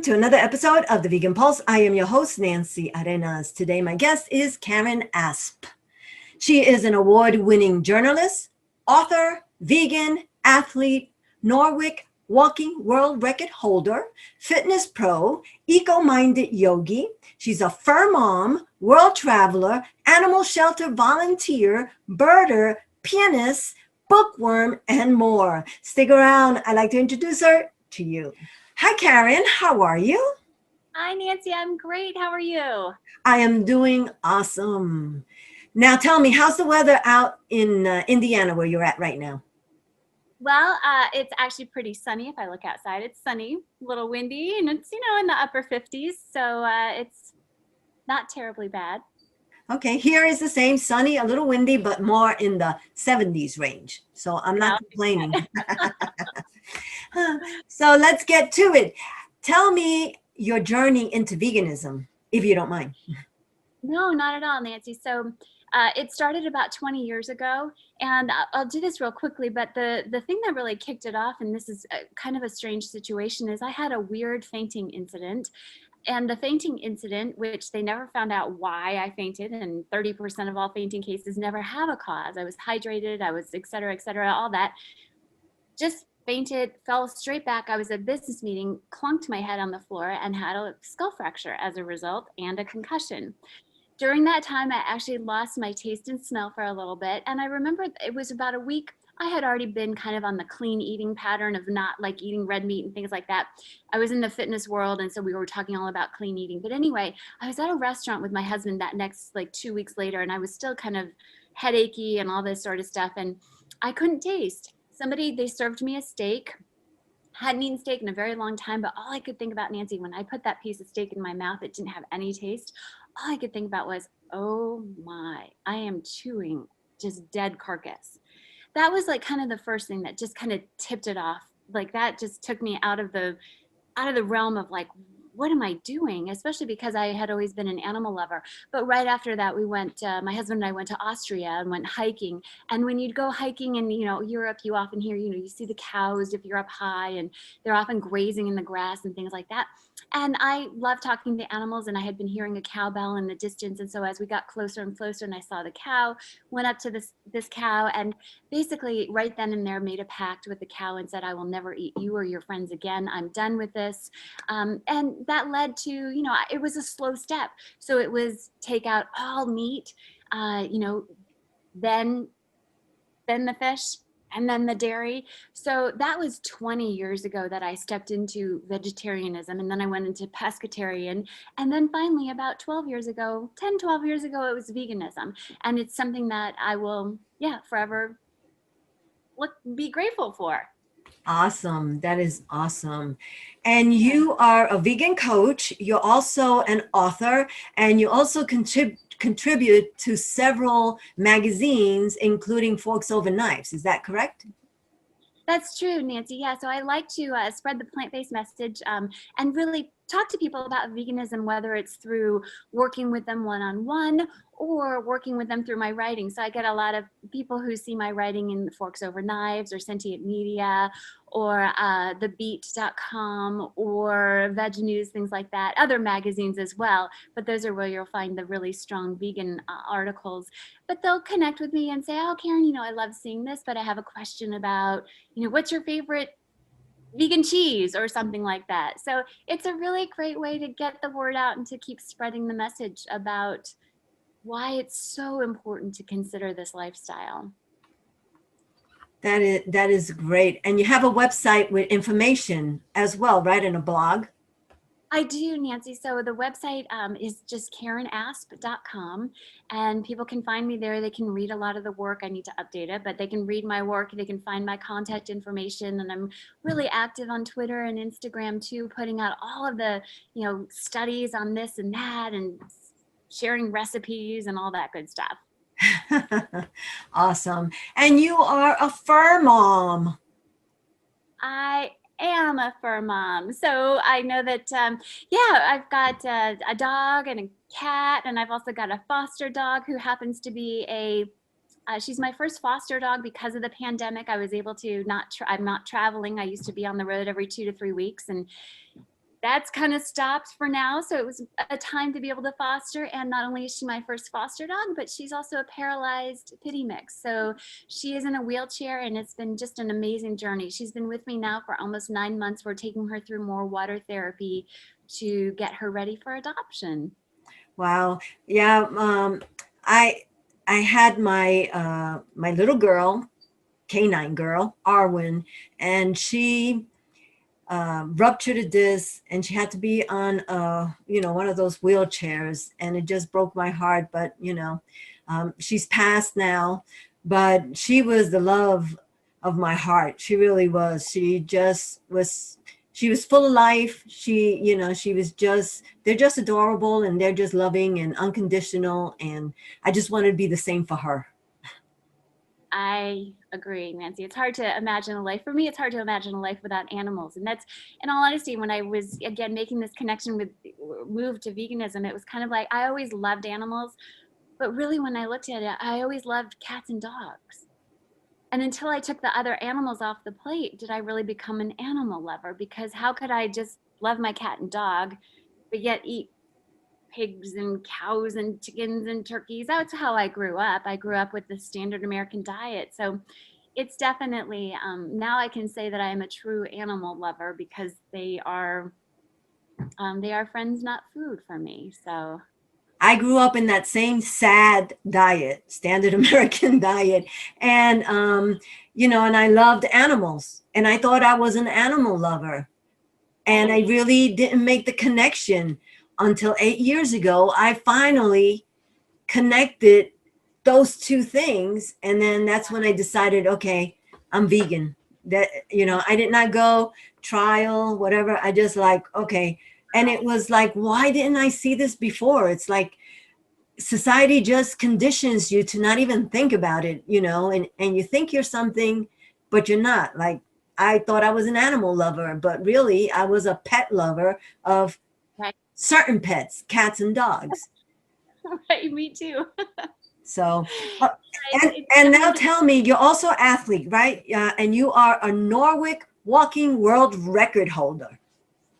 welcome to another episode of the Vegan Pulse. I am your host, Nancy Arenas. Today, my guest is Karen Asp. She is an award-winning journalist, author, vegan, athlete, Nordic Walking world record holder, fitness pro, eco-minded yogi. She's a fur mom, world traveler, animal shelter volunteer, birder, pianist, bookworm, and more. Stick around. I'd like to introduce her to you. Hi, Karen. How are you? Hi, Nancy. I'm great. How are you? I am doing awesome. Now, tell me, how's the weather out in Indiana where you're at right now? Well, it's actually pretty sunny. If I look outside, it's sunny, a little windy, and it's, in the upper 50s. So it's not terribly bad. Okay, here is the same, sunny, a little windy, but more in the 70s range. So I'm not complaining. So let's get to it. Tell me your journey into veganism, if you don't mind. No, not at all, Nancy. So it started about 20 years ago, and I'll do this real quickly, but the thing that really kicked it off, and this is kind of a strange situation, is I had a weird fainting incident. And the fainting incident, which they never found out why I fainted, and 30% of all fainting cases never have a cause. I was hydrated, I was et cetera, all that. Just fainted, fell straight back. I was at a business meeting, clunked my head on the floor, and had a skull fracture as a result and a concussion. During that time, I actually lost my taste and smell for a little bit. And I remember it was about a week. I had already been kind of on the clean eating pattern of not like eating red meat and things like that. I was in the fitness world, and so we were talking all about clean eating. But anyway, I was at a restaurant with my husband that next, like 2 weeks later, and I was still kind of headachy and all this sort of stuff. And I couldn't taste. They served me a steak. Hadn't eaten steak in a very long time, but all I could think about, Nancy, when I put that piece of steak in my mouth, it didn't have any taste. All I could think about was, oh my, I am chewing just dead carcass. That was like kind of the first thing that just kind of tipped it off. Like that just took me out of the realm of like, what am I doing? Especially because I had always been an animal lover. But right after that, my husband and I went to Austria and went hiking. And when you'd go hiking in, Europe, you often hear, you see the cows if you're up high, and they're often grazing in the grass and things like that. And I love talking to animals, and I had been hearing a cowbell in the distance. And so as we got closer and closer and I saw the cow, went up to this cow, and basically right then and there made a pact with the cow and said, I will never eat you or your friends again. I'm done with this. And that led to, it was a slow step. So it was take out all meat, then the fish, and then the dairy. So that was 20 years ago that I stepped into vegetarianism, and then I went into pescatarian. And then finally, about 12 years ago, 10, 12 years ago, it was veganism. And it's something that I will, forever be grateful for. Awesome. That is awesome. And you are a vegan coach. You're also an author, and you also contribute to several magazines, including Forks Over Knives. Is that correct? That's true, Nancy. Yeah, so I like to spread the plant-based message and really talk to people about veganism, whether it's through working with them one-on-one or working with them through my writing. So I get a lot of people who see my writing in Forks Over Knives or Sentient Media or thebeat.com or Veg News, things like that, other magazines as well. But those are where you'll find the really strong vegan articles. But they'll connect with me and say, oh, Karen, I love seeing this, but I have a question about, what's your favorite vegan cheese or something like that. So it's a really great way to get the word out and to keep spreading the message about why it's so important to consider this lifestyle. That is great. And you have a website with information as well, right? And a blog. I do, Nancy. So the website is just karenasp.com, and people can find me there. They can read a lot of the work. I need to update it, but they can read my work. They can find my contact information, and I'm really active on Twitter and Instagram too, putting out all of the, studies on this and that, and sharing recipes and all that good stuff. Awesome. And you are a fur mom. I am a fur mom. So I know that, I've got a dog and a cat, and I've also got a foster dog who happens to be she's my first foster dog because of the pandemic. I was able to I'm not traveling. I used to be on the road every 2 to 3 weeks. And that's kind of stopped for now. So it was a time to be able to foster. And not only is she my first foster dog, but she's also a paralyzed pitty mix. So she is in a wheelchair, and it's been just an amazing journey. She's been with me now for almost 9 months. We're taking her through more water therapy to get her ready for adoption. Wow. Yeah. I I had my little girl, canine girl, Arwen, and she ruptured a disc, and she had to be on one of those wheelchairs, and it just broke my heart. But she's passed now, but she was the love of my heart. She really was. She just was. She was full of life. She was just. They're just adorable, and they're just loving and unconditional. And I just wanted to be the same for her. I agree, Nancy. It's hard to imagine a life. For me, it's hard to imagine a life without animals. And that's, in all honesty, when I was, again, making this connection with move to veganism, it was kind of like I always loved animals. But really, when I looked at it, I always loved cats and dogs. And until I took the other animals off the plate, did I really become an animal lover? Because how could I just love my cat and dog, but yet eat pigs and cows and chickens and turkeys? That's how I grew up. I grew up with the standard American diet. So it's definitely, now I can say that I am a true animal lover because they are friends, not food for me. So I grew up in that same sad diet, standard American diet. And, and I loved animals, and I thought I was an animal lover. And I right. really didn't make the connection until 8 years ago. I finally connected those two things. And then that's when I decided, okay, I'm vegan. I did not go trial, whatever. I just like, okay. And it was like, why didn't I see this before? It's like society just conditions you to not even think about it, and you think you're something, but you're not. Like, I thought I was an animal lover, but really I was a pet lover of Right. certain pets, cats and dogs. Right. Me too. So, uh, and It's and now definitely, tell me, you're also an athlete, right? And you are a Nordic walking world record holder.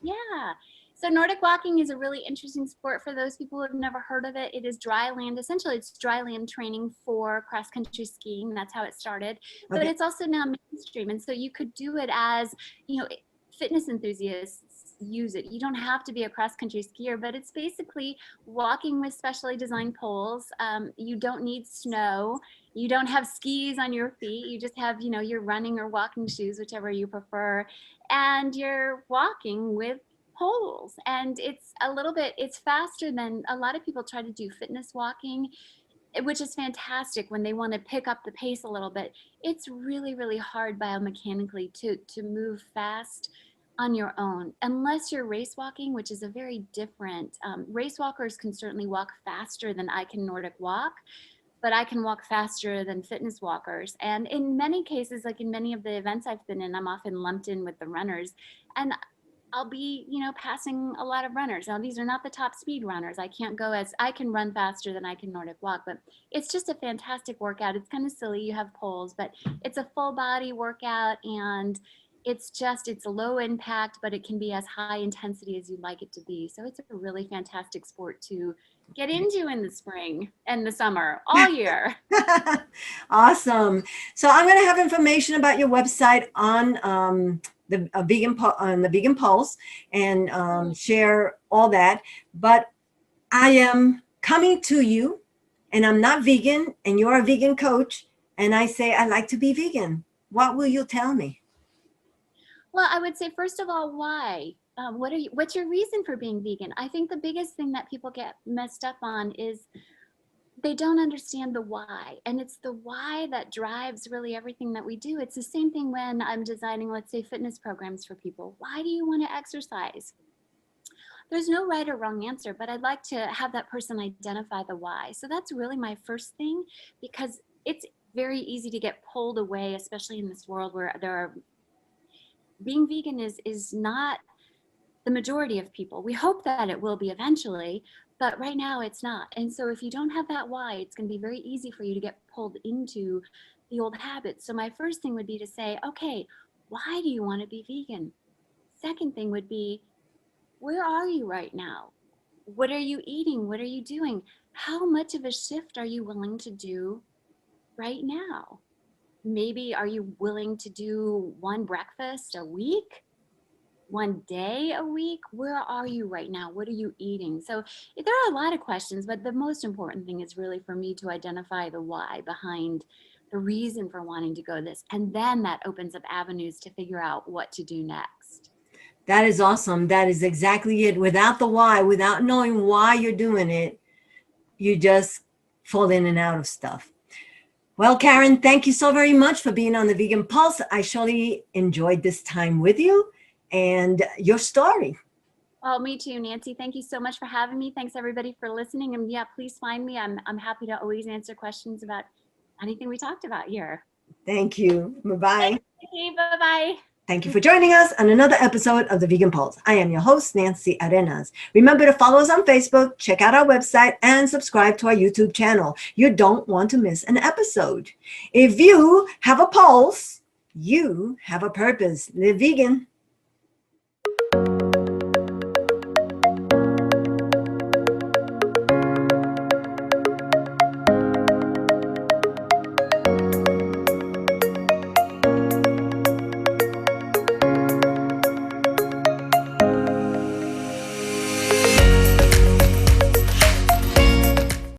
yeah. So Nordic walking is a really interesting sport for those people who have never heard of it. It is dry land. Essentially, it's dry land training for cross country skiing. That's how it started. But Okay. it's also now mainstream. And so you could do it as, you know, fitness enthusiasts use it. You don't have to be a cross country skier, but it's basically walking with specially designed poles. You don't need snow. You don't have skis on your feet. You just have, your running or walking shoes, whichever you prefer, and you're walking with poles. And it's faster than a lot of people try to do fitness walking, which is fantastic when they want to pick up the pace a little bit. It's really, really hard biomechanically to move fast on your own, unless you're race walking, which is a very different. Race walkers can certainly walk faster than I can Nordic walk, but I can walk faster than fitness walkers. And in many cases, like in many of the events I've been in, I'm often lumped in with the runners. And I'll be, passing a lot of runners. Now, these are not the top speed runners. I can run faster than I can Nordic walk, but it's just a fantastic workout. It's kind of silly. You have poles, but it's a full body workout, and it's low impact, but it can be as high intensity as you'd like it to be. So it's a really fantastic sport to get into in the spring and the summer all year. Awesome. So I'm going to have information about your website on on the Vegan Pulse, and share all that. But I am coming to you, and I'm not vegan, and you're a vegan coach, and I say I like to be vegan. What will you tell me? Well, I would say, first of all, why? What's your reason for being vegan? I think the biggest thing that people get messed up on is they don't understand the why. And it's the why that drives really everything that we do. It's the same thing when I'm designing, let's say, fitness programs for people. Why do you want to exercise? There's no right or wrong answer, but I'd like to have that person identify the why. So that's really my first thing, because it's very easy to get pulled away, especially in this world where being vegan is not the majority of people. We hope that it will be eventually, but right now it's not. And so if you don't have that why, it's going to be very easy for you to get pulled into the old habits. So my first thing would be to say, okay, why do you want to be vegan? Second thing would be, Where are you right now? What are you eating? What are you doing? How much of a shift are you willing to do right now? Maybe are you willing to do one breakfast a week? One day a week? Where are you right now? What are you eating? So there are a lot of questions, but the most important thing is really for me to identify the why behind the reason for wanting to go this. And then that opens up avenues to figure out what to do next. That is awesome. That is exactly it. Without the why, without knowing why you're doing it, you just fall in and out of stuff. Well, Karen, thank you so very much for being on the Vegan Pulse. I surely enjoyed this time with you and your story. Oh, me too, Nancy. Thank you so much for having me. Thanks everybody for listening. And yeah, please find me. I'm happy to always answer questions about anything we talked about here. Thank you. Bye-bye. Thank you. Bye-bye. Thank you for joining us on another episode of the Vegan Pulse. I am your host, Nancy Arenas. Remember to follow us on Facebook, check out our website, and subscribe to our YouTube channel. You don't want to miss an episode. If you have a pulse, you have a purpose. Live vegan.